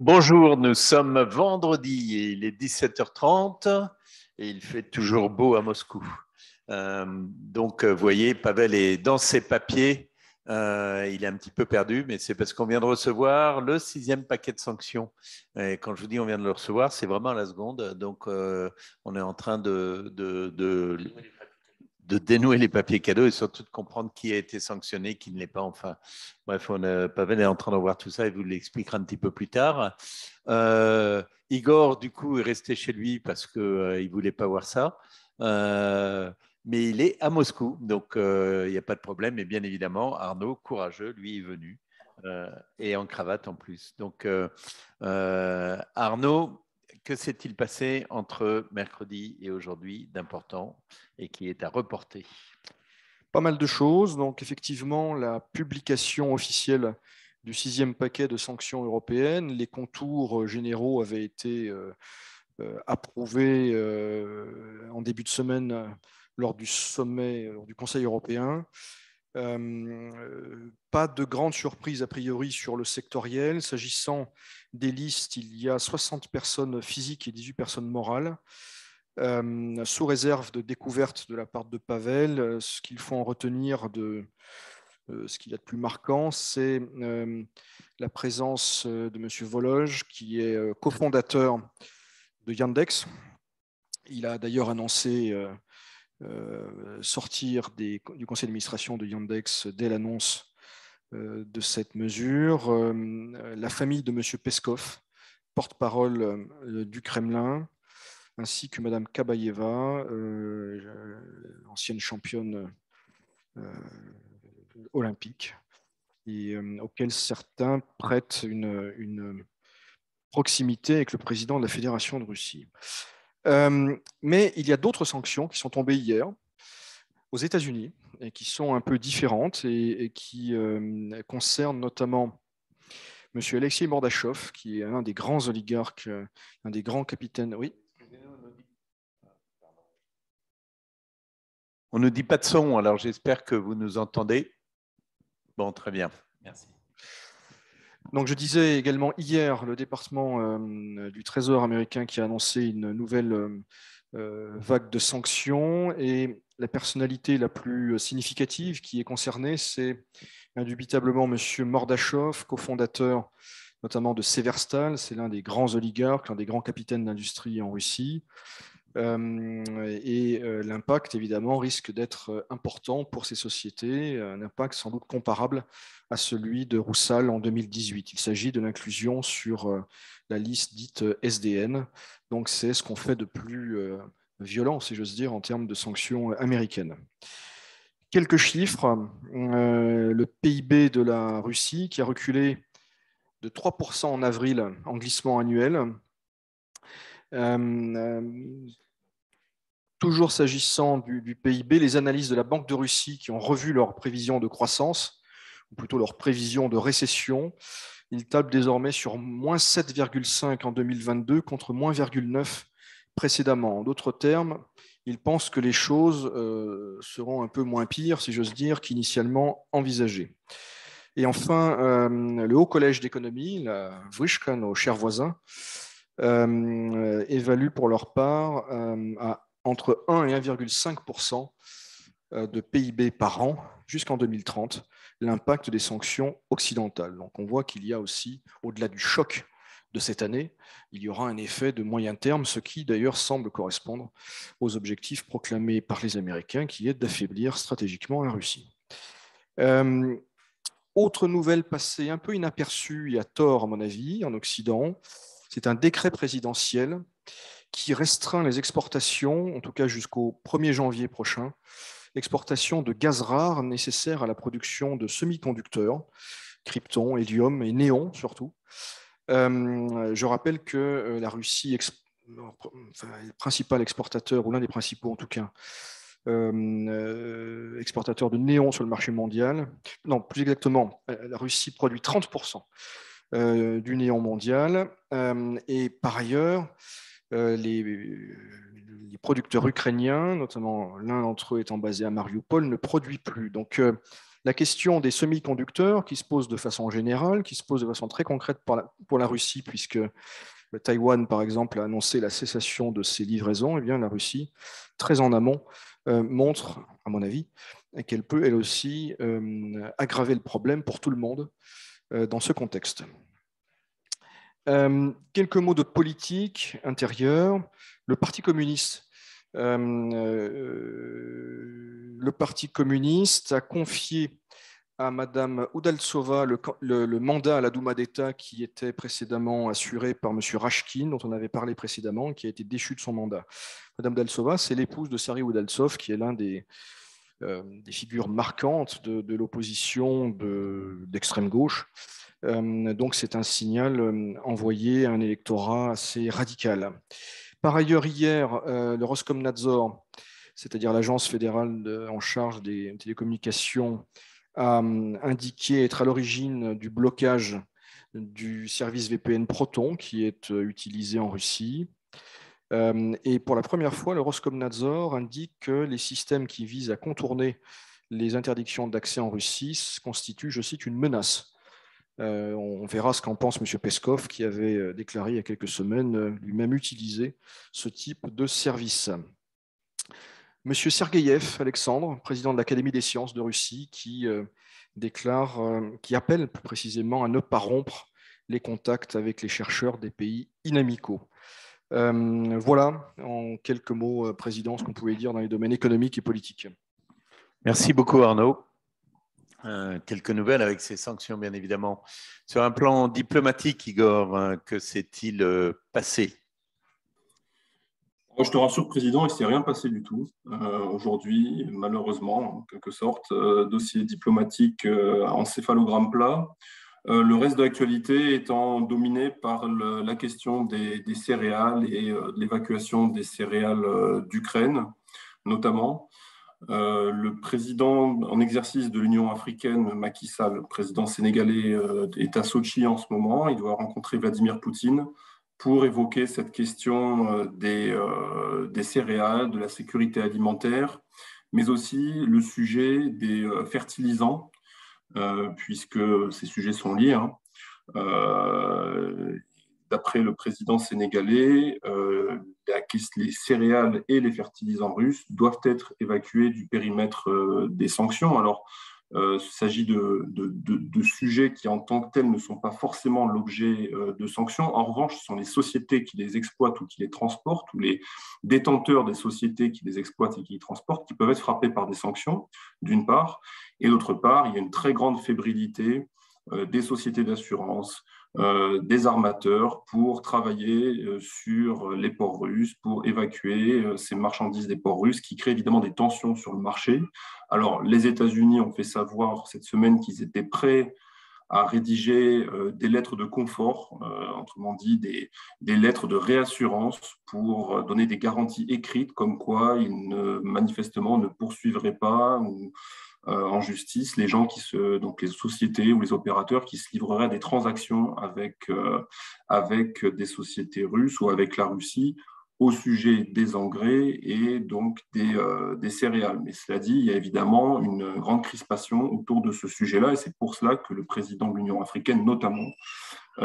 Bonjour, nous sommes vendredi et il est 17h30 et il fait toujours beau à Moscou. Vous voyez, Pavel est dans ses papiers. Il est un petit peu perdu, mais c'est parce qu'on vient de recevoir le 6e paquet de sanctions. Et quand je vous dis on vient de le recevoir, c'est vraiment à la seconde. On est en train de dénouer les papiers cadeaux et surtout de comprendre qui a été sanctionné, qui ne l'est pas. Enfin, bref, Pavel est en train de voir tout ça et vous l'expliquera un petit peu plus tard. Igor, du coup, est resté chez lui parce qu'il ne voulait pas voir ça. Mais il est à Moscou, donc il n'y a pas de problème. Et bien évidemment, Arnaud, courageux, lui est venu. Et en cravate en plus. Arnaud, que s'est-il passé entre mercredi et aujourd'hui d'important et qui est à reporter? Pas mal de choses. Donc, effectivement, la publication officielle du 6e paquet de sanctions européennes, les contours généraux avaient été approuvés en début de semaine lors du sommet du Conseil européen. Pas de grande surprise a priori sur le sectoriel. S'agissant des listes, il y a 60 personnes physiques et 18 personnes morales. Sous réserve de découverte de la part de Pavel, ce qu'il faut en retenir de ce qu'il y a de plus marquant, c'est la présence de M. Voloj, qui est cofondateur de Yandex. Il a d'ailleurs annoncé sortir du conseil d'administration de Yandex dès l'annonce de cette mesure. La famille de M. Peskov, porte-parole du Kremlin, ainsi que Mme Kabayeva, ancienne championne olympique, et auquel certains prêtent une proximité avec le président de la Fédération de Russie. Mais il y a d'autres sanctions qui sont tombées hier aux États-Unis et qui sont un peu différentes et qui concernent notamment M. Alexei Mordachov, qui est un des grands oligarques, un des grands capitaines. Oui. On ne nous dit pas de son, alors j'espère que vous nous entendez. Bon, très bien. Merci. Donc, je disais également hier le département du Trésor américain qui a annoncé une nouvelle vague de sanctions, et la personnalité la plus significative qui est concernée, c'est indubitablement M. Mordachov, cofondateur notamment de Severstal. C'est l'un des grands oligarques, l'un des grands capitaines d'industrie en Russie. L'impact, évidemment, risque d'être important pour ces sociétés, un impact sans doute comparable à celui de Roussal en 2018. Il s'agit de l'inclusion sur la liste dite SDN. Donc, c'est ce qu'on fait de plus violent, si j'ose dire, en termes de sanctions américaines. Quelques chiffres. Le PIB de la Russie qui a reculé de 3% en avril en glissement annuel. Toujours s'agissant du PIB, les analyses de la Banque de Russie qui ont revu leurs prévisions de croissance, ou plutôt leurs prévisions de récession, ils tablent désormais sur moins 7,5 en 2022 contre moins 0,9 précédemment. En d'autres termes, ils pensent que les choses seront un peu moins pires, si j'ose dire, qu'initialement envisagées. Et enfin, le Haut Collège d'économie, la Vyshka, nos chers voisins, évalue pour leur part à entre 1 et 1,5% de PIB par an jusqu'en 2030 l'impact des sanctions occidentales. Donc on voit qu'il y a aussi, au-delà du choc de cette année, il y aura un effet de moyen terme, ce qui d'ailleurs semble correspondre aux objectifs proclamés par les Américains, qui est d'affaiblir stratégiquement la Russie. Autre nouvelle passée un peu inaperçue et à tort, à mon avis, en Occident, c'est un décret présidentiel qui restreint les exportations, en tout cas jusqu'au 1er janvier prochain, l'exportation de gaz rares nécessaires à la production de semi-conducteurs, krypton, hélium et néon surtout. Je rappelle que la Russie est le principal exportateur, ou l'un des principaux en tout cas, exportateur de néon sur le marché mondial. Non, plus exactement, la Russie produit 30% du néon mondial. Et par ailleurs, les producteurs ukrainiens, notamment l'un d'entre eux étant basé à Mariupol, ne produit plus. Donc La question des semi-conducteurs qui se pose de façon générale, qui se pose de façon très concrète pour la Russie, puisque Taïwan, par exemple, a annoncé la cessation de ses livraisons, eh bien, la Russie, très en amont, montre, à mon avis, qu'elle peut, elle aussi, aggraver le problème pour tout le monde dans ce contexte. Quelques mots de politique intérieure. Le Parti communiste. Le Parti communiste a confié à Madame Udaltsova le mandat à la Douma d'État qui était précédemment assuré par Monsieur Rashkin, dont on avait parlé précédemment, qui a été déchu de son mandat. Madame Udaltsova, c'est l'épouse de Sergei Udaltsov, qui est l'un des figures marquantes de l'opposition d'extrême gauche. Donc c'est un signal envoyé à un électorat assez radical. Par ailleurs, hier, le Roskomnadzor, c'est-à-dire l'agence fédérale en charge des télécommunications, a indiqué être à l'origine du blocage du service VPN Proton qui est utilisé en Russie. Et pour la première fois, le Roskomnadzor indique que les systèmes qui visent à contourner les interdictions d'accès en Russie constituent, je cite, une menace. On verra ce qu'en pense M. Peskov, qui avait déclaré il y a quelques semaines lui-même utiliser ce type de service. M. Sergeyev, Alexandre, président de l'Académie des sciences de Russie, qui appelle plus précisément à ne pas rompre les contacts avec les chercheurs des pays inamicaux. Voilà, en quelques mots, Président, ce qu'on pouvait dire dans les domaines économiques et politiques. Merci beaucoup, Arnaud. Quelques nouvelles avec ces sanctions, bien évidemment. Sur un plan diplomatique, Igor, que s'est-il passé? Je te rassure, Président, il ne s'est rien passé du tout. Aujourd'hui, malheureusement, en quelque sorte, dossier diplomatique encéphalogramme plat. Le reste de l'actualité étant dominé par la question des céréales et de l'évacuation des céréales d'Ukraine, notamment. Le président en exercice de l'Union africaine, Macky Sall, le président sénégalais, est à Sochi en ce moment. Il doit rencontrer Vladimir Poutine pour évoquer cette question des céréales, de la sécurité alimentaire, mais aussi le sujet des fertilisants, puisque ces sujets sont liés. D'après le président sénégalais, les céréales et les fertilisants russes doivent être évacués du périmètre des sanctions. Alors, il s'agit de sujets qui, en tant que tels, ne sont pas forcément l'objet de sanctions. En revanche, ce sont les sociétés qui les exploitent ou qui les transportent, ou les détenteurs des sociétés qui les exploitent et qui les transportent, qui peuvent être frappés par des sanctions, d'une part. Et d'autre part, il y a une très grande fébrilité des sociétés d'assurance, des armateurs pour travailler sur les ports russes, pour évacuer ces marchandises des ports russes qui créent évidemment des tensions sur le marché. Alors, les États-Unis ont fait savoir cette semaine qu'ils étaient prêts à rédiger des lettres de confort, autrement dit des lettres de réassurance pour donner des garanties écrites comme quoi ils manifestement ne poursuivraient pas en justice les gens donc les sociétés ou les opérateurs qui se livreraient à des transactions avec des sociétés russes ou avec la Russie au sujet des engrais et donc des céréales. Mais cela dit, il y a évidemment une grande crispation autour de ce sujet-là et c'est pour cela que le président de l'Union africaine, notamment,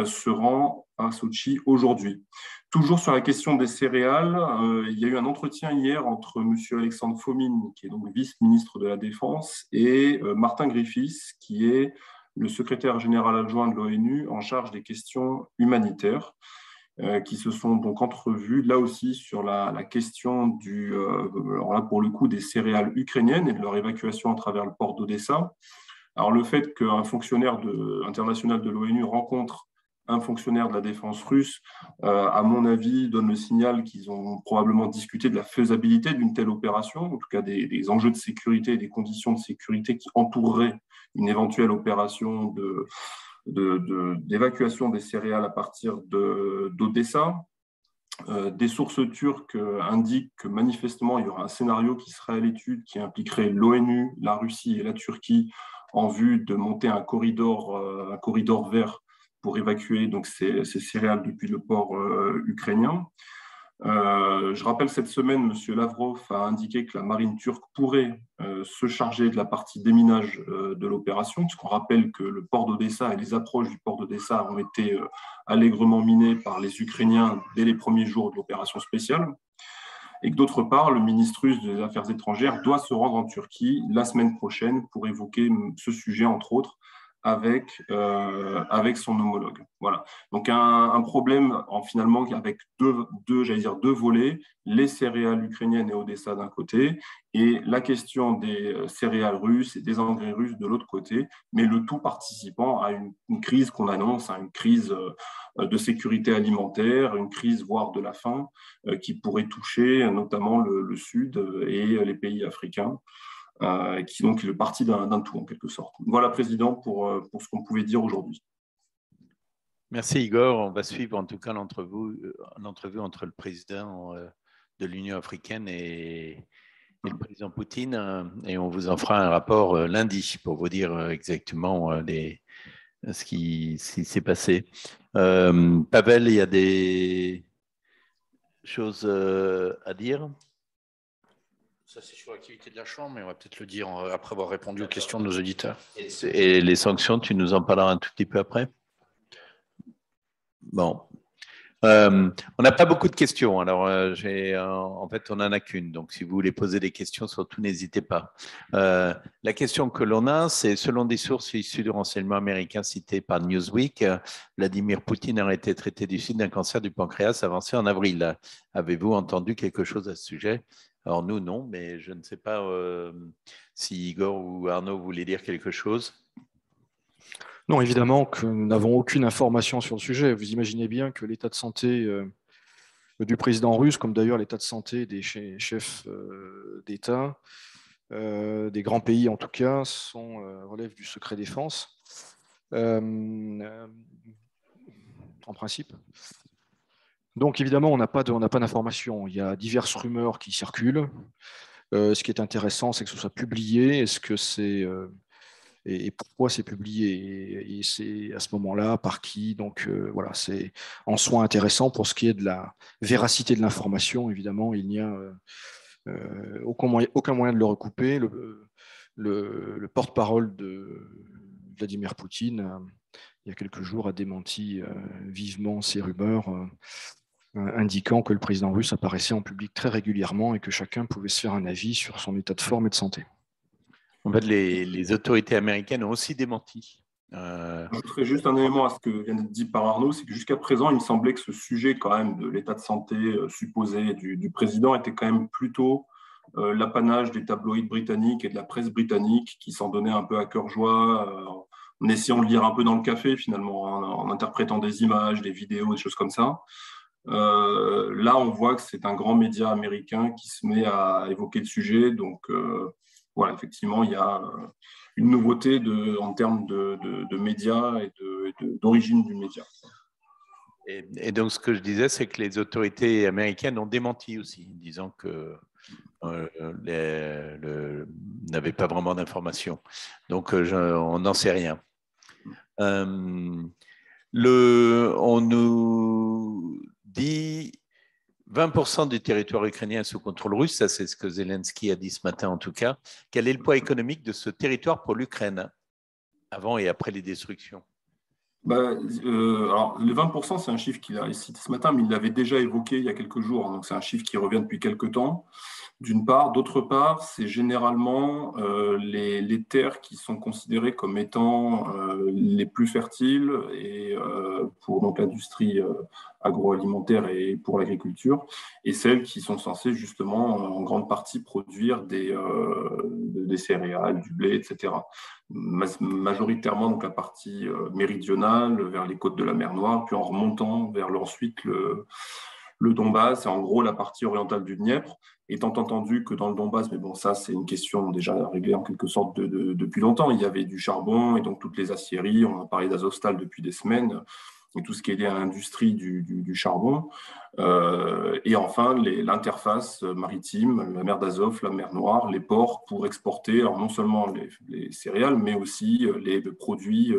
se rend à Sochi aujourd'hui. Toujours sur la question des céréales, il y a eu un entretien hier entre M. Alexandre Fomin, qui est donc vice-ministre de la Défense, et Martin Griffiths, qui est le secrétaire général adjoint de l'ONU en charge des questions humanitaires, qui se sont donc entrevus là aussi sur la question alors là pour le coup des céréales ukrainiennes et de leur évacuation à travers le port d'Odessa. Alors le fait qu'un fonctionnaire international de l'ONU rencontre un fonctionnaire de la défense russe, à mon avis, donne le signal qu'ils ont probablement discuté de la faisabilité d'une telle opération, en tout cas des enjeux de sécurité et des conditions de sécurité qui entoureraient une éventuelle opération d'évacuation des céréales à partir d'Odessa. Des sources turques indiquent que manifestement, il y aura un scénario qui serait à l'étude, qui impliquerait l'ONU, la Russie et la Turquie en vue de monter un corridor vert pour évacuer donc ces céréales depuis le port ukrainien. Je rappelle, cette semaine, M. Lavrov a indiqué que la marine turque pourrait se charger de la partie déminage de l'opération, puisqu'on rappelle que le port d'Odessa et les approches du port d'Odessa ont été allègrement minés par les Ukrainiens dès les premiers jours de l'opération spéciale. Et que d'autre part, le ministre russe des Affaires étrangères doit se rendre en Turquie la semaine prochaine pour évoquer ce sujet, entre autres, avec son homologue. Voilà. Donc un problème finalement avec deux volets, les céréales ukrainiennes et Odessa d'un côté, et la question des céréales russes et des engrais russes de l'autre côté, mais le tout participant à une crise qu'on annonce, une crise de sécurité alimentaire, une crise voire de la faim, qui pourrait toucher notamment le Sud et les pays africains. Qui donc est le parti d'un tout en quelque sorte. Voilà, Président, pour ce qu'on pouvait dire aujourd'hui. Merci Igor. On va suivre en tout cas l'entrevue entre le président de l'Union africaine et le président Poutine, et on vous en fera un rapport lundi pour vous dire exactement ce qui s'est passé. Pavel, il y a des choses à dire? Ça, c'est sur l'activité de la Chambre, mais on va peut-être le dire après avoir répondu aux questions de nos auditeurs. Et les sanctions, tu nous en parleras un tout petit peu après? Bon. On n'a pas beaucoup de questions. Alors, en fait, on n'en a qu'une. Donc, si vous voulez poser des questions, surtout, n'hésitez pas. La question que l'on a, c'est selon des sources issues du renseignement américain citées par Newsweek, Vladimir Poutine aurait été traité du sida d'un cancer du pancréas avancé en avril. Avez-vous entendu quelque chose à ce sujet? Alors, nous, non, mais je ne sais pas si Igor ou Arnaud voulaient dire quelque chose. Non, évidemment que nous n'avons aucune information sur le sujet. Vous imaginez bien que l'état de santé du président russe, comme d'ailleurs l'état de santé des chefs d'État, des grands pays en tout cas, relèvent du secret défense, en principe. Donc évidemment, on n'a pas d'informations. Il y a diverses rumeurs qui circulent. Ce qui est intéressant, c'est que ce soit publié. Est-ce que c'est et pourquoi c'est publié et c'est à ce moment-là par qui? Donc voilà, c'est en soi intéressant. Pour ce qui est de la véracité de l'information, évidemment, il n'y a aucun moyen de le recouper. Le porte-parole de Vladimir Poutine, il y a quelques jours, a démenti vivement ces rumeurs, indiquant que le président russe apparaissait en public très régulièrement et que chacun pouvait se faire un avis sur son état de forme et de santé. En fait, les autorités américaines ont aussi démenti. J'ajouterais juste un élément à ce que vient d'être dit par Arnaud, c'est que jusqu'à présent, il me semblait que ce sujet quand même de l'état de santé supposé du président était quand même plutôt l'apanage des tabloïds britanniques et de la presse britannique qui s'en donnaient un peu à cœur joie, en essayant de lire un peu dans le café finalement, en interprétant des images, des vidéos, des choses comme ça. Là, on voit que c'est un grand média américain qui se met à évoquer le sujet. Donc, voilà, effectivement, il y a une nouveauté en termes de médias et d'origine du média. Et donc, ce que je disais, c'est que les autorités américaines ont démenti aussi, disant que n'avaient pas vraiment d'informations. Donc, on n'en sait rien. On nous dit 20% du territoire ukrainien est sous contrôle russe, ça c'est ce que Zelensky a dit ce matin en tout cas. Quel est le poids économique de ce territoire pour l'Ukraine, avant et après les destructions? Alors, les 20%, c'est un chiffre qu'il a cité ce matin, mais il l'avait déjà évoqué il y a quelques jours. Donc, c'est un chiffre qui revient depuis quelques temps, d'une part. D'autre part, c'est généralement les terres qui sont considérées comme étant les plus fertiles et pour donc l'industrie agroalimentaire et pour l'agriculture, et celles qui sont censées justement en grande partie produire des céréales, du blé, etc. Majoritairement donc la partie méridionale vers les côtes de la mer Noire, puis en remontant vers ensuite le Donbass, et en gros la partie orientale du Dniepr, étant entendu que dans le Donbass, mais bon, ça c'est une question déjà réglée en quelque sorte depuis longtemps, il y avait du charbon et donc toutes les aciéries, on a parlé d'Azovstal depuis des semaines, et tout ce qui est lié à l'industrie du charbon. Et enfin, l'interface maritime, la mer d'Azov, la mer Noire, les ports pour exporter alors non seulement les céréales, mais aussi les produits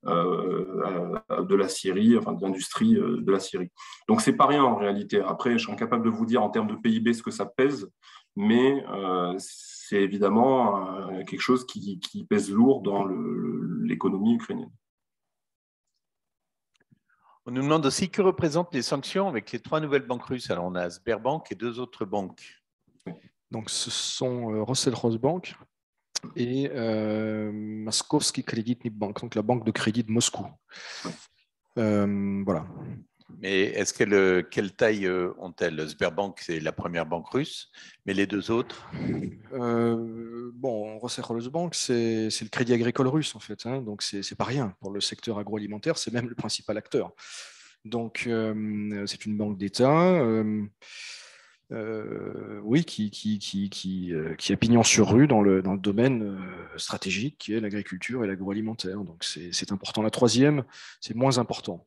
de la Syrie, enfin de l'industrie de la Syrie. Donc c'est pas rien en réalité. Après, je suis incapable de vous dire en termes de PIB ce que ça pèse, mais c'est évidemment quelque chose qui pèse lourd dans l'économie ukrainienne. On nous demande aussi que représentent les sanctions avec les 3 nouvelles banques russes. Alors, on a Sberbank et 2 autres banques. Donc, ce sont Rossel-Rosbank et Moskovski Kreditny Bank, donc la banque de crédit de Moscou. Voilà. Mais quelle taille ont-elles? Sberbank, c'est la première banque russe, mais les 2 autres? Bon, Rossel-Rosbank, c'est le crédit agricole russe, en fait. Hein, donc, c'est pas rien pour le secteur agroalimentaire, c'est même le principal acteur. Donc, c'est une banque d'État. Oui, qui a pignon sur rue dans le domaine stratégique qui est l'agriculture et l'agroalimentaire. Donc c'est important. La troisième, c'est moins important.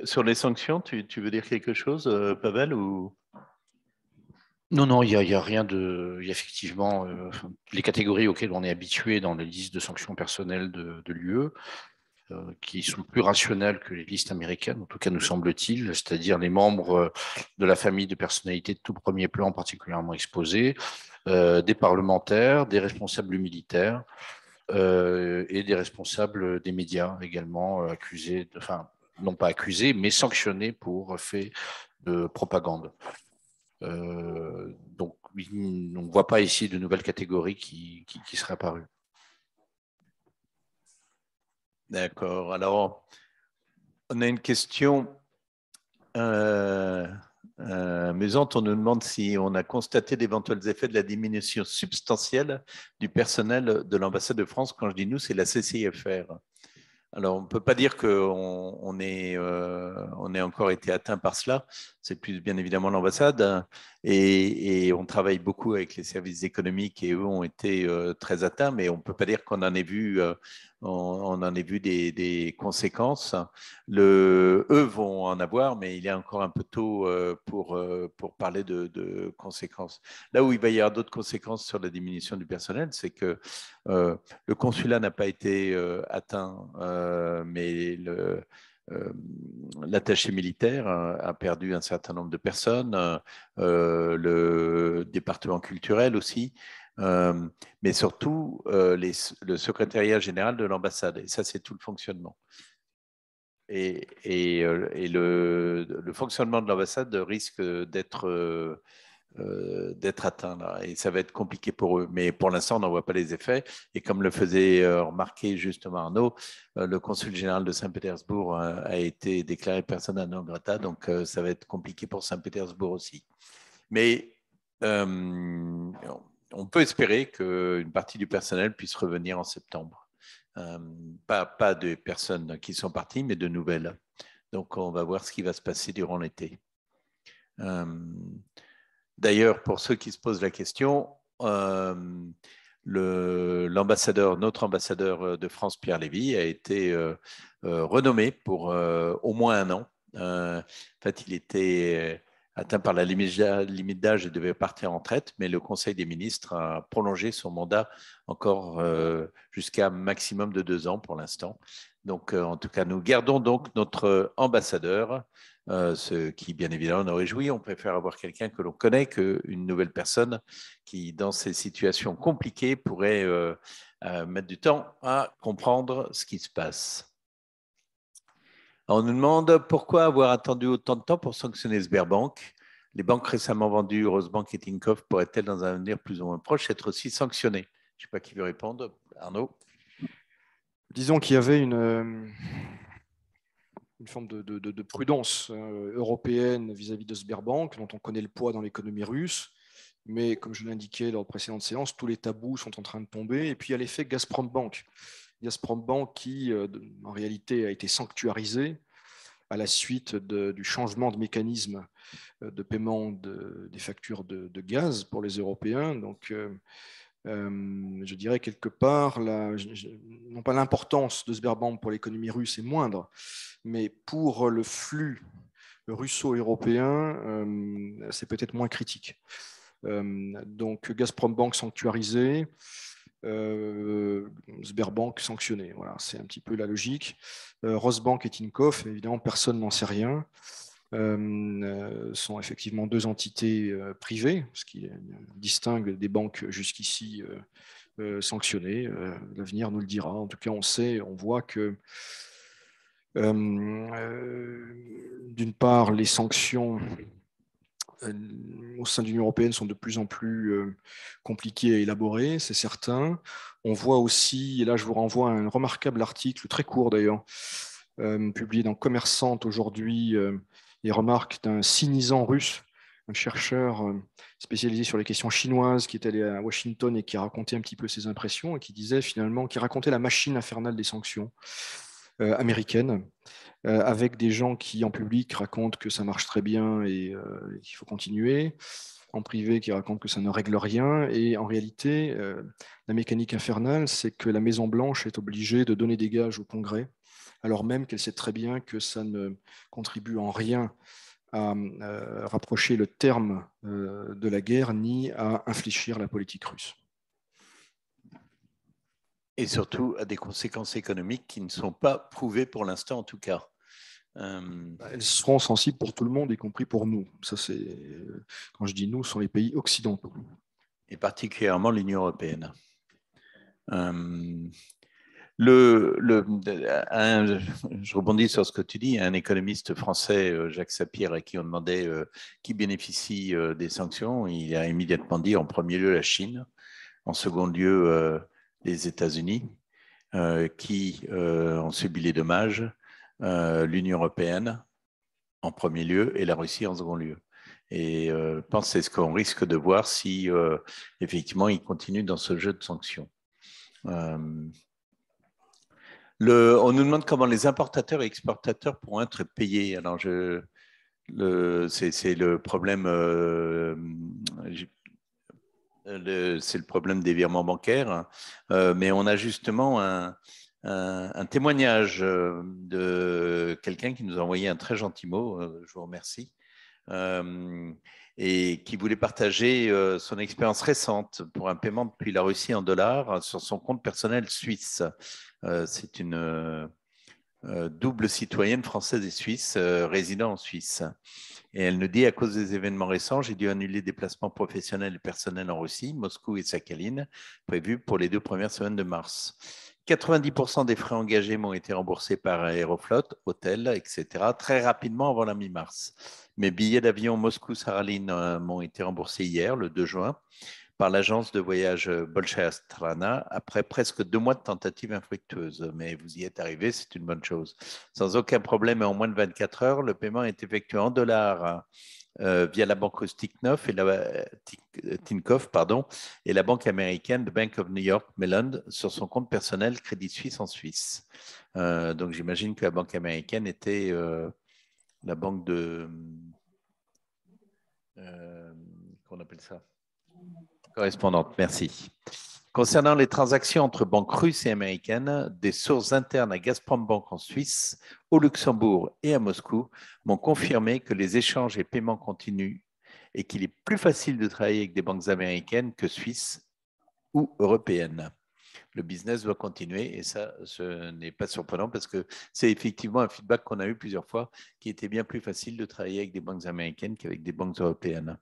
Sur les sanctions, tu veux dire quelque chose, Pavel, ou... Non, il y a rien de... Il y a effectivement les catégories auxquelles on est habitué dans les listes de sanctions personnelles de l'UE, qui sont plus rationnelles que les listes américaines, en tout cas nous semble-t-il, c'est-à-dire les membres de la famille de personnalités de tout premier plan particulièrement exposés, des parlementaires, des responsables militaires et des responsables des médias également accusés, enfin non pas accusés, mais sanctionnés pour faits de propagande. Donc on ne voit pas ici de nouvelles catégories qui seraient apparues. D'accord. Alors, on a une question amusante. On nous demande si on a constaté d'éventuels effets de la diminution substantielle du personnel de l'ambassade de France. Quand je dis nous, c'est la CCIFR. Alors, on ne peut pas dire qu'on ait encore été atteint par cela. C'est plus bien évidemment l'ambassade. Et on travaille beaucoup avec les services économiques et eux ont été très atteints, mais on ne peut pas dire qu'on en ait vu, on en ait vu des conséquences. Eux vont en avoir, mais il est encore un peu tôt pour parler de conséquences. Là où il va y avoir d'autres conséquences sur la diminution du personnel, c'est que le consulat n'a pas été atteint, mais l'attaché militaire a perdu un certain nombre de personnes, le département culturel aussi, mais surtout le secrétariat général de l'ambassade. Et ça, c'est tout le fonctionnement. Et le fonctionnement de l'ambassade risque d'être atteint là, et ça va être compliqué pour eux. Mais pour l'instant, on n'en voit pas les effets. Et comme le faisait remarquer justement Arnaud, le consul général de Saint-Pétersbourg a été déclaré persona non grata, donc ça va être compliqué pour Saint-Pétersbourg aussi. Mais on peut espérer qu'une partie du personnel puisse revenir en septembre. Pas de personnes qui sont parties, mais de nouvelles. Donc, on va voir ce qui va se passer durant l'été. D'ailleurs, pour ceux qui se posent la question, notre ambassadeur de France, Pierre Lévy, a été renommé pour au moins 1 an. En fait, il était atteint par la limite d'âge et devait partir en retraite, mais le Conseil des ministres a prolongé son mandat encore jusqu'à un maximum de 2 ans pour l'instant. Donc, en tout cas, nous gardons donc notre ambassadeur, ce qui, bien évidemment, nous réjouit. On préfère avoir quelqu'un que l'on connaît qu'une nouvelle personne qui, dans ces situations compliquées, pourrait mettre du temps à comprendre ce qui se passe. On nous demande pourquoi avoir attendu autant de temps pour sanctionner Sberbank. Les banques récemment vendues, Rosbank et Tinkoff, pourraient-elles, dans un avenir plus ou moins proche, être aussi sanctionnées? Je ne sais pas qui veut répondre. Arnaud? Disons qu'il y avait une forme de prudence européenne vis-à-vis de Sberbank, dont on connaît le poids dans l'économie russe. Mais comme je l'indiquais lors de précédentes séances, tous les tabous sont en train de tomber. Et puis il y a l'effet Gazprom Bank. Gazprom Bank qui, en réalité, a été sanctuarisé à la suite du changement de mécanisme de paiement des factures de gaz pour les Européens. Donc, je dirais quelque part, non pas l'importance de Sberbank pour l'économie russe est moindre, mais pour le flux russo-européen, c'est peut-être moins critique. Donc Gazprom Bank sanctuarisé, Sberbank sanctionné. Voilà, c'est un petit peu la logique. Rosbank et Tinkoff, évidemment, personne n'en sait rien. Sont effectivement deux entités privées, ce qui distingue des banques jusqu'ici sanctionnées. L'avenir nous le dira. En tout cas, on voit que d'une part, les sanctions au sein de l'Union européenne sont de plus en plus compliquées à élaborer, c'est certain. On voit aussi, et là je vous renvoie à un remarquable article, très court d'ailleurs, publié dans Commerçante aujourd'hui, les remarques d'un cynisant russe, un chercheur spécialisé sur les questions chinoises qui est allé à Washington et qui a raconté un petit peu ses impressions et qui disait finalement, qui racontait la machine infernale des sanctions américaines, avec des gens qui en public racontent que ça marche très bien et qu'il faut continuer, en privé qui racontent que ça ne règle rien, et en réalité, la mécanique infernale, c'est que la Maison-Blanche est obligée de donner des gages au Congrès, alors même qu'elle sait très bien que ça ne contribue en rien à rapprocher le terme de la guerre, ni à infléchir la politique russe. Et surtout à des conséquences économiques qui ne sont pas prouvées pour l'instant en tout cas. Elles seront sensibles pour tout le monde, y compris pour nous. Ça, c'est, quand je dis nous, ce sont les pays occidentaux. Et particulièrement l'Union européenne. Je rebondis sur ce que tu dis, un économiste français, Jacques Sapir, à qui on demandait qui bénéficie des sanctions, il a immédiatement dit en premier lieu la Chine, en second lieu les États-Unis, qui ont subi les dommages, l'Union européenne en premier lieu et la Russie en second lieu. Et je pense que c'est ce qu'on risque de voir si effectivement ils continuent dans ce jeu de sanctions. On nous demande comment les importateurs et exportateurs pourront être payés. Alors, c'est le problème, c'est le problème des virements bancaires, mais on a justement un témoignage de quelqu'un qui nous a envoyé un très gentil mot, je vous remercie, et qui voulait partager son expérience récente pour un paiement depuis la Russie en dollars sur son compte personnel suisse. C'est une double citoyenne française et suisse, résidant en Suisse. Et elle nous dit, à cause des événements récents, j'ai dû annuler des placements professionnels et personnels en Russie, Moscou et Sakhaline, prévus pour les 2 premières semaines de mars. 90% des frais engagés m'ont été remboursés par Aeroflot, hôtel, etc., très rapidement avant la mi-mars. Mes billets d'avion Moscou-Sakhaline m'ont été remboursés hier, le 2 juin, par l'agence de voyage Bolshaya Strana, après presque 2 mois de tentatives infructueuses. Mais vous y êtes arrivé, c'est une bonne chose. Sans aucun problème et en moins de 24 heures, le paiement est effectué en dollars via la banque Tinkoff, et la banque américaine de Bank of New York Mellon sur son compte personnel Crédit Suisse en Suisse. Donc j'imagine que la banque américaine était la banque de... qu'on appelle ça ? Correspondante, merci. Concernant les transactions entre banques russes et américaines, des sources internes à Gazprom Bank en Suisse, au Luxembourg et à Moscou m'ont confirmé que les échanges et paiements continuent et qu'il est plus facile de travailler avec des banques américaines que suisses ou européennes. Le business doit continuer et ça, ce n'est pas surprenant parce que c'est effectivement un feedback qu'on a eu plusieurs fois qui était bien plus facile de travailler avec des banques américaines qu'avec des banques européennes.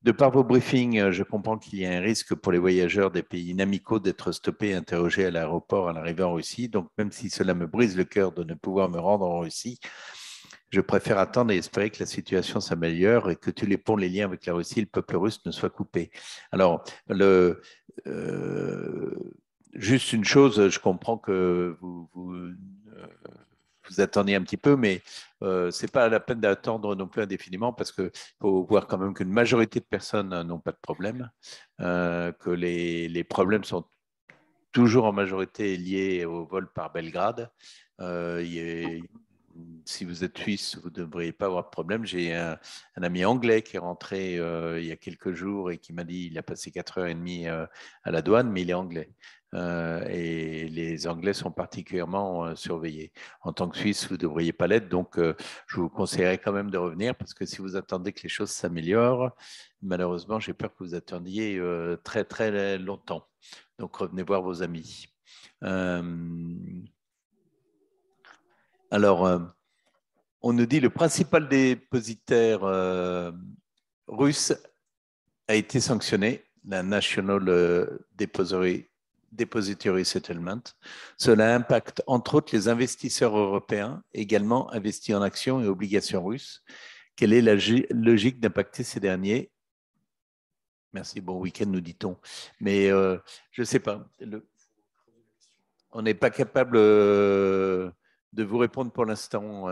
De par vos briefings, je comprends qu'il y a un risque pour les voyageurs des pays inamicaux d'être stoppés et interrogés à l'aéroport à l'arrivée en Russie. Donc, même si cela me brise le cœur de ne pouvoir me rendre en Russie, je préfère attendre et espérer que la situation s'améliore et que tous les ponts, les liens avec la Russie et le peuple russe ne soient coupés. Alors, juste une chose, je comprends que vous attendiez un petit peu, mais ce n'est pas la peine d'attendre non plus indéfiniment parce qu'il faut voir quand même qu'une majorité de personnes n'ont pas de problème, que les problèmes sont toujours en majorité liés au vol par Belgrade. Il si vous êtes suisse, vous ne devriez pas avoir de problème. J'ai un ami anglais qui est rentré il y a quelques jours et qui m'a dit qu'il a passé 4h30 à la douane, mais il est anglais. Et les Anglais sont particulièrement surveillés. En tant que Suisse, vous ne devriez pas l'être, donc je vous conseillerais quand même de revenir, parce que si vous attendez que les choses s'améliorent, malheureusement, j'ai peur que vous attendiez très, très longtemps. Donc, revenez voir vos amis. Alors, on nous dit le principal dépositaire russe a été sanctionné, la National Depository Settlement. Cela impacte entre autres les investisseurs européens, également investis en actions et obligations russes. Quelle est la logique d'impacter ces derniers? Merci, bon week-end, nous dit-on. Mais je ne sais pas. On n'est pas capable de vous répondre pour l'instant,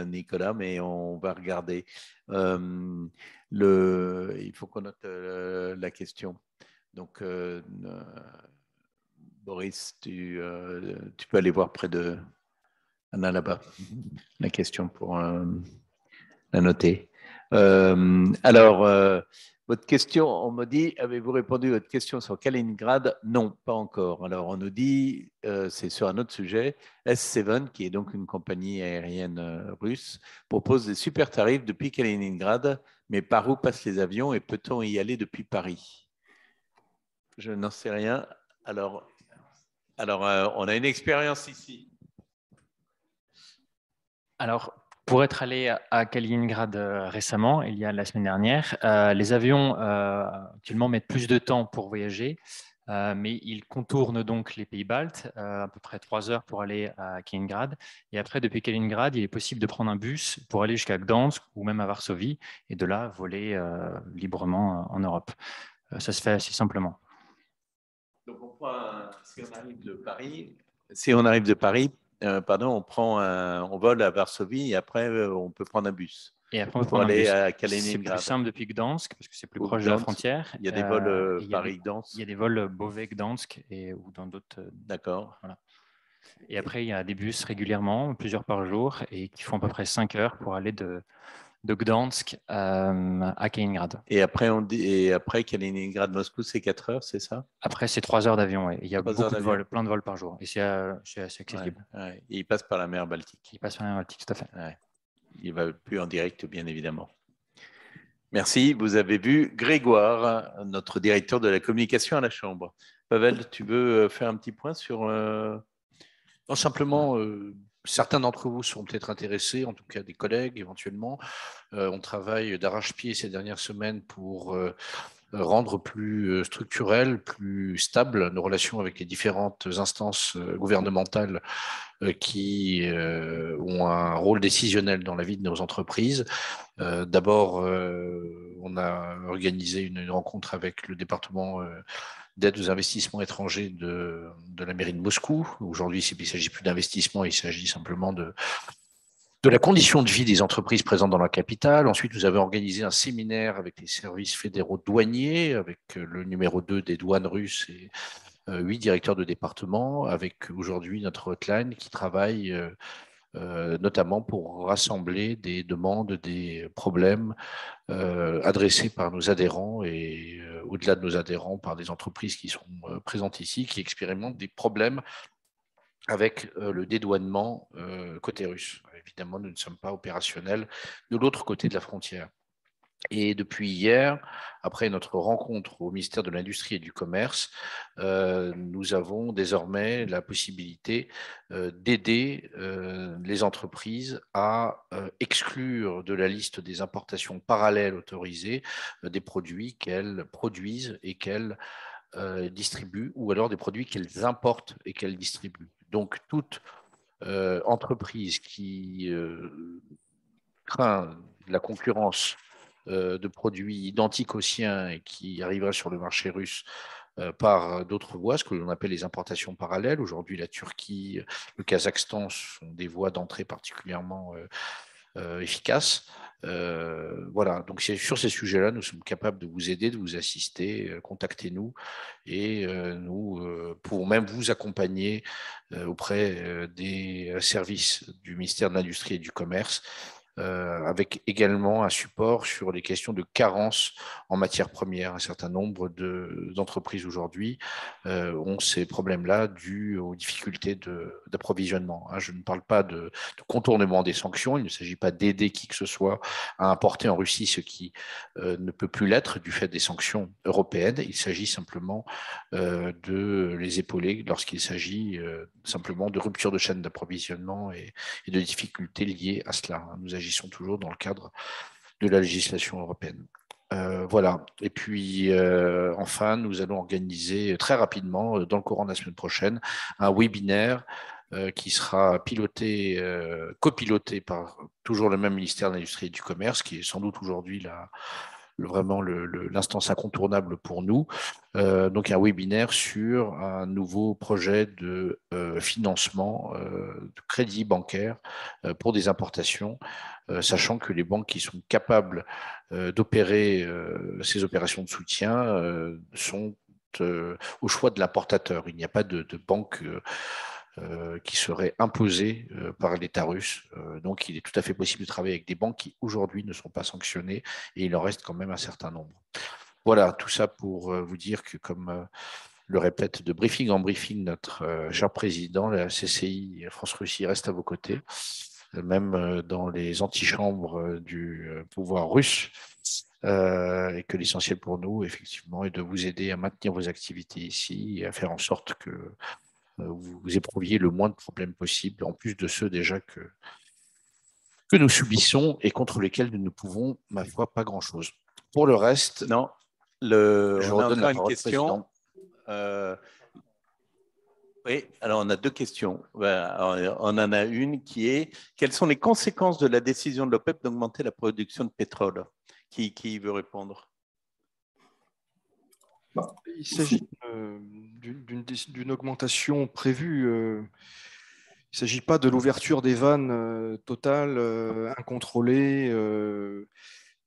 Nicolas, mais on va regarder. Il faut qu'on note la question. Donc, Boris, tu peux aller voir près de Anna là-bas la question pour la noter. Alors, votre question, on me dit, avez-vous répondu à votre question sur Kaliningrad? Non, pas encore. Alors, on nous dit, c'est sur un autre sujet, S7, qui est donc une compagnie aérienne russe, propose des super tarifs depuis Kaliningrad, mais par où passent les avions et peut-on y aller depuis Paris? Je n'en sais rien. Alors on a une expérience ici. Alors, pour être allé à Kaliningrad récemment, il y a la semaine dernière, les avions actuellement mettent plus de temps pour voyager, mais ils contournent donc les pays baltes, à peu près 3 heures pour aller à Kaliningrad. Et après, depuis Kaliningrad, il est possible de prendre un bus pour aller jusqu'à Gdansk ou même à Varsovie, et de là voler librement en Europe. Ça se fait assez simplement. Donc, si on arrive de Paris, on vole à Varsovie et après, on peut prendre un bus. Et après, on peut pour prendre aller un à bus. Kaliningrad. C'est plus simple depuis Gdansk, parce que c'est plus proche Gdansk, de la frontière. Il y a des vols Paris-Gdansk. Il y a des vols Beauvais-Gdansk ou dans d'autres. D'accord. Voilà. Et après, il y a des bus régulièrement, plusieurs par jour, et qui font à peu près 5 heures pour aller de Gdansk à Kaliningrad. Et après Kaliningrad-Moscou, c'est 4 heures, c'est ça? Après, c'est 3 heures d'avion. Ouais. Il y a 3 beaucoup heures de vols, plein de vols par jour. Et c'est assez accessible. Ouais. Et il passe par la mer Baltique. Il passe par la mer Baltique, tout à fait. Ouais. Il ne va plus en direct, bien évidemment. Merci. Vous avez vu Grégoire, notre directeur de la communication à la Chambre. Pavel, tu veux faire un petit point sur… Non, simplement, certains d'entre vous seront peut-être intéressés, en tout cas des collègues éventuellement. On travaille d'arrache-pied ces dernières semaines pour rendre plus structurelles, plus stables nos relations avec les différentes instances gouvernementales qui ont un rôle décisionnel dans la vie de nos entreprises. D'abord, on a organisé une rencontre avec le département d'aide aux investissements étrangers de la mairie de Moscou. Aujourd'hui, il ne s'agit plus d'investissement, il s'agit simplement de la condition de vie des entreprises présentes dans la capitale. Ensuite, nous avons organisé un séminaire avec les services fédéraux douaniers, avec le numéro 2 des douanes russes et 8 directeurs de département, avec aujourd'hui notre hotline qui travaille notamment pour rassembler des demandes, des problèmes adressés par nos adhérents et au-delà de nos adhérents par des entreprises qui sont présentes ici, qui expérimentent des problèmes avec le dédouanement côté russe. Évidemment, nous ne sommes pas opérationnels de l'autre côté de la frontière. Et depuis hier, après notre rencontre au ministère de l'Industrie et du Commerce, nous avons désormais la possibilité d'aider les entreprises à exclure de la liste des importations parallèles autorisées des produits qu'elles produisent et qu'elles distribuent, ou alors des produits qu'elles importent et qu'elles distribuent. Donc, toute entreprise qui craint la concurrence de produits identiques aux siens et qui arrivera sur le marché russe par d'autres voies, ce que l'on appelle les importations parallèles. Aujourd'hui, la Turquie, le Kazakhstan sont des voies d'entrée particulièrement efficace. Voilà, donc sur ces sujets-là, nous sommes capables de vous aider, de vous assister, contactez-nous et nous pouvons même vous accompagner auprès des services du ministère de l'Industrie et du Commerce, avec également un support sur les questions de carence en matières premières. Un certain nombre d'entreprises aujourd'hui ont ces problèmes-là dus aux difficultés d'approvisionnement. Je ne parle pas de contournement des sanctions, il ne s'agit pas d'aider qui que ce soit à importer en Russie ce qui ne peut plus l'être du fait des sanctions européennes. Il s'agit simplement de les épauler lorsqu'il s'agit simplement de rupture de chaîne d'approvisionnement et de difficultés liées à cela. Nous agissons toujours dans le cadre de la législation européenne. Voilà. Et puis, enfin, nous allons organiser très rapidement, dans le courant de la semaine prochaine, un webinaire qui sera copiloté par toujours le même ministère de l'Industrie et du Commerce, qui est sans doute aujourd'hui vraiment l'instance incontournable pour nous. Donc un webinaire sur un nouveau projet de financement de crédit bancaire pour des importations, sachant que les banques qui sont capables d'opérer ces opérations de soutien sont au choix de l'importateur. Il n'y a pas de banque qui serait imposée par l'État russe. Donc, il est tout à fait possible de travailler avec des banques qui, aujourd'hui, ne sont pas sanctionnées, et il en reste quand même un certain nombre. Voilà, tout ça pour vous dire que, comme le répète de briefing en briefing notre cher président, la CCI France-Russie reste à vos côtés, même dans les antichambres du pouvoir russe, et que l'essentiel pour nous, effectivement, est de vous aider à maintenir vos activités ici et à faire en sorte que vous éprouviez le moins de problèmes possible, en plus de ceux déjà que nous subissons et contre lesquels nous ne pouvons, ma foi, pas grand-chose. Pour le reste, non, je redonne la parole au président. Oui, alors on a deux questions. On en a une qui est: quelles sont les conséquences de la décision de l'OPEP d'augmenter la production de pétrole? Qui veut répondre? Il s'agit d'une augmentation prévue. Il ne s'agit pas de l'ouverture des vannes totales, incontrôlée,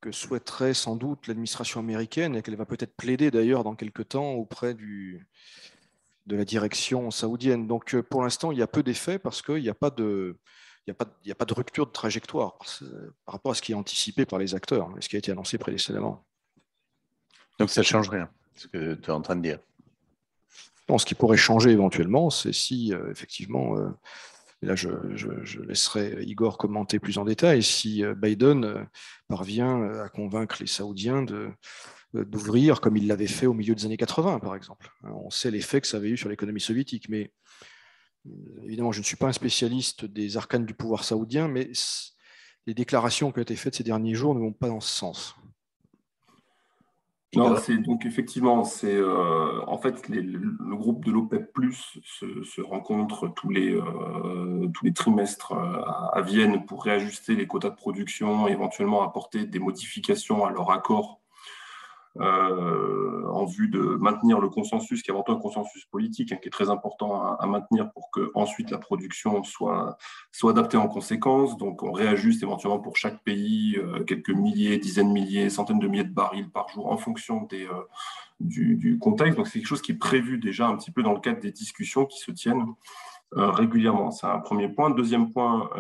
que souhaiterait sans doute l'administration américaine et qu'elle va peut-être plaider d'ailleurs dans quelques temps auprès de la direction saoudienne. Donc pour l'instant, il y a peu d'effets parce qu'il n'y a pas de rupture de trajectoire par rapport à ce qui est anticipé par les acteurs et ce qui a été annoncé précédemment. Donc ça ne change rien, ce que tu es en train de dire. Non, ce qui pourrait changer éventuellement, c'est si effectivement, et là je laisserai Igor commenter plus en détail, si Biden parvient à convaincre les Saoudiens d'ouvrir comme il l'avait fait au milieu des années 80, par exemple. On sait l'effet que ça avait eu sur l'économie soviétique, mais évidemment, je ne suis pas un spécialiste des arcanes du pouvoir saoudien, mais les déclarations qui ont été faites ces derniers jours ne vont pas dans ce sens. Non, donc effectivement, en fait le groupe de l'OPEP+ se rencontre tous les trimestres à Vienne pour réajuster les quotas de production et éventuellement apporter des modifications à leur accord en vue de maintenir le consensus, qui est avant tout un consensus politique, qui est très important à maintenir pour que ensuite la production soit adaptée en conséquence. Donc on réajuste éventuellement pour chaque pays quelques milliers, dizaines de milliers, centaines de milliers de barils par jour en fonction du contexte. Donc c'est quelque chose qui est prévu déjà un petit peu dans le cadre des discussions qui se tiennent régulièrement. C'est un premier point. Deuxième point,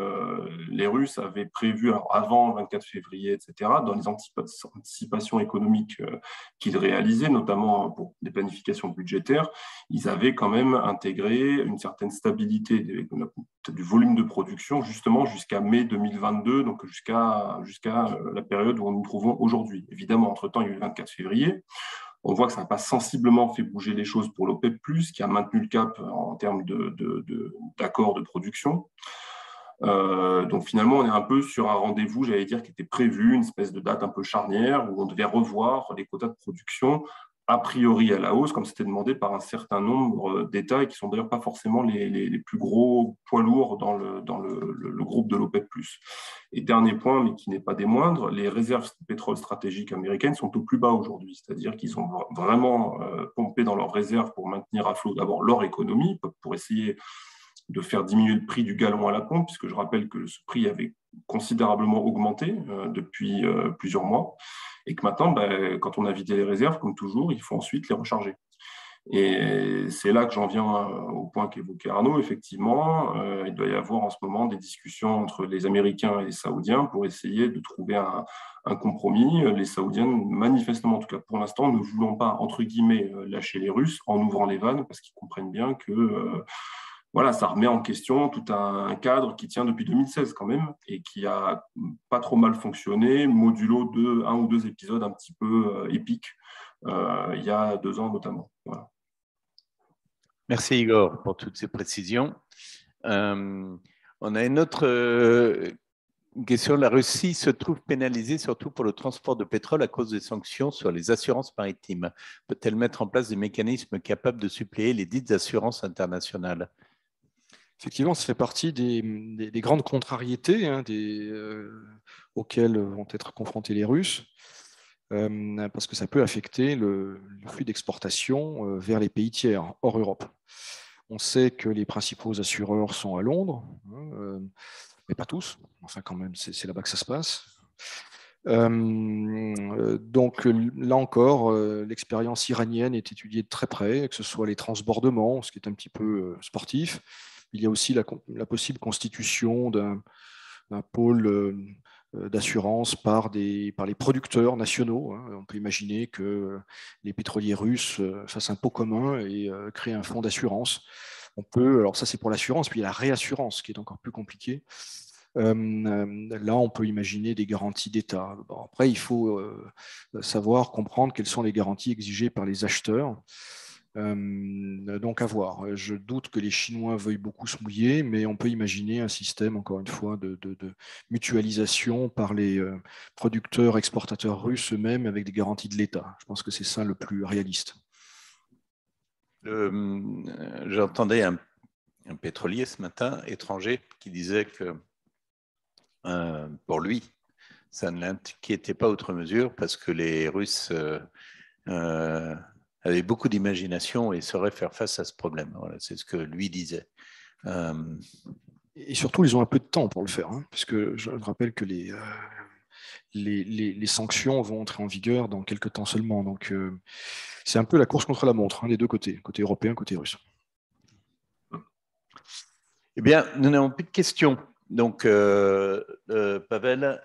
les Russes avaient prévu, alors avant le 24 février, etc., dans les anticipations économiques qu'ils réalisaient, notamment pour des planifications budgétaires, ils avaient quand même intégré une certaine stabilité du volume de production, justement jusqu'à mai 2022, donc jusqu'à la période où nous nous trouvons aujourd'hui. Évidemment, entre-temps, il y a eu le 24 février. On voit que ça n'a pas sensiblement fait bouger les choses pour l'OPEP+, qui a maintenu le cap en termes d'accords de production. Donc finalement, on est un peu sur un rendez-vous, j'allais dire, qui était prévu, une espèce de date un peu charnière, où on devait revoir les quotas de production, a priori à la hausse, comme c'était demandé par un certain nombre d'États, et qui ne sont d'ailleurs pas forcément les plus gros poids lourds dans le groupe de l'OPEP+. Et dernier point, mais qui n'est pas des moindres, les réserves de pétrole stratégiques américaines sont au plus bas aujourd'hui, c'est-à-dire qu'ils ont vraiment pompé dans leurs réserves pour maintenir à flot d'abord leur économie, pour essayer de faire diminuer le prix du gallon à la pompe, puisque je rappelle que ce prix avait considérablement augmenté depuis plusieurs mois, et que maintenant, quand on a vidé les réserves, comme toujours, il faut ensuite les recharger. Et c'est là que j'en viens au point qu'évoquait Arnaud. Effectivement, il doit y avoir en ce moment des discussions entre les Américains et les Saoudiens pour essayer de trouver un compromis. Les Saoudiens, manifestement, en tout cas pour l'instant, ne voulant pas, entre guillemets, lâcher les Russes en ouvrant les vannes, parce qu'ils comprennent bien que voilà, ça remet en question tout un cadre qui tient depuis 2016 quand même, et qui a pas trop mal fonctionné, modulo de 1 ou 2 épisodes un petit peu épiques, il y a 2 ans notamment. Voilà. Merci Igor pour toutes ces précisions. On a une autre question. La Russie se trouve pénalisée surtout pour le transport de pétrole à cause des sanctions sur les assurances maritimes. Peut-elle mettre en place des mécanismes capables de suppléer les dites assurances internationales ? Effectivement, ça fait partie des grandes contrariétés auxquelles vont être confrontés les Russes, parce que ça peut affecter le flux d'exportation vers les pays tiers, hors Europe. On sait que les principaux assureurs sont à Londres, mais pas tous. Enfin, quand même, c'est là-bas que ça se passe. Donc là encore, l'expérience iranienne est étudiée de très près, que ce soit les transbordements, ce qui est un petit peu sportif. Il y a aussi la possible constitution d'un pôle d'assurance par les producteurs nationaux. On peut imaginer que les pétroliers russes fassent un pot commun et créent un fonds d'assurance. Alors ça c'est pour l'assurance, puis il y a la réassurance qui est encore plus compliquée. Là, on peut imaginer des garanties d'État. Bon, après, il faut savoir comprendre quelles sont les garanties exigées par les acheteurs. Donc à voir. Je doute que les Chinois veuillent beaucoup se mouiller, mais on peut imaginer un système, encore une fois, de mutualisation par les producteurs, exportateurs russes eux-mêmes avec des garanties de l'État. Je pense que c'est ça le plus réaliste. J'entendais un pétrolier ce matin, étranger, qui disait que pour lui, ça ne l'inquiétait pas outre mesure parce que les Russes avaient beaucoup d'imagination et sauraient faire face à ce problème. Voilà, c'est ce que lui disait. Et surtout, ils ont un peu de temps pour le faire, puisque je rappelle que les sanctions vont entrer en vigueur dans quelques temps seulement. Donc, c'est un peu la course contre la montre, des deux côtés, côté européen, côté russe. Eh bien, nous n'avons plus de questions. Donc, Pavel,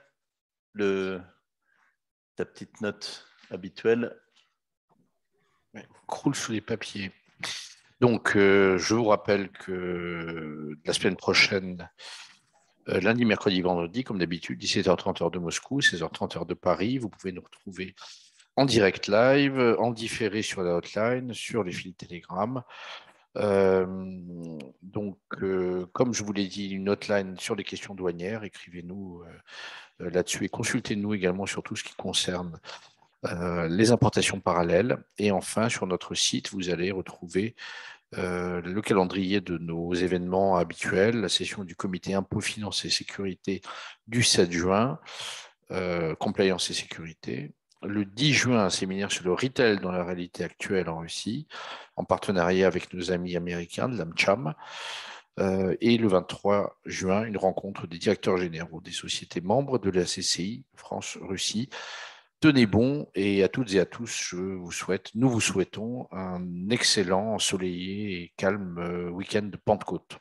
ta petite note habituelle. Croule sous les papiers. Donc, je vous rappelle que la semaine prochaine, lundi, mercredi, vendredi, comme d'habitude, 17h30 heure de Moscou, 16h30 heure de Paris, vous pouvez nous retrouver en direct live, en différé sur la hotline, sur les fils Telegram. Donc, comme je vous l'ai dit, une hotline sur les questions douanières, écrivez-nous là-dessus et consultez-nous également sur tout ce qui concerne les importations parallèles. Et enfin, sur notre site, vous allez retrouver le calendrier de nos événements habituels, la session du comité impôts, finances et sécurité du 7 juin, compliance et sécurité. Le 10 juin, un séminaire sur le retail dans la réalité actuelle en Russie, en partenariat avec nos amis américains de l'AmCham. Et le 23 juin, une rencontre des directeurs généraux des sociétés membres de la CCI France-Russie. Tenez bon, et à toutes et à tous, nous vous souhaitons un excellent, ensoleillé et calme week-end de Pentecôte.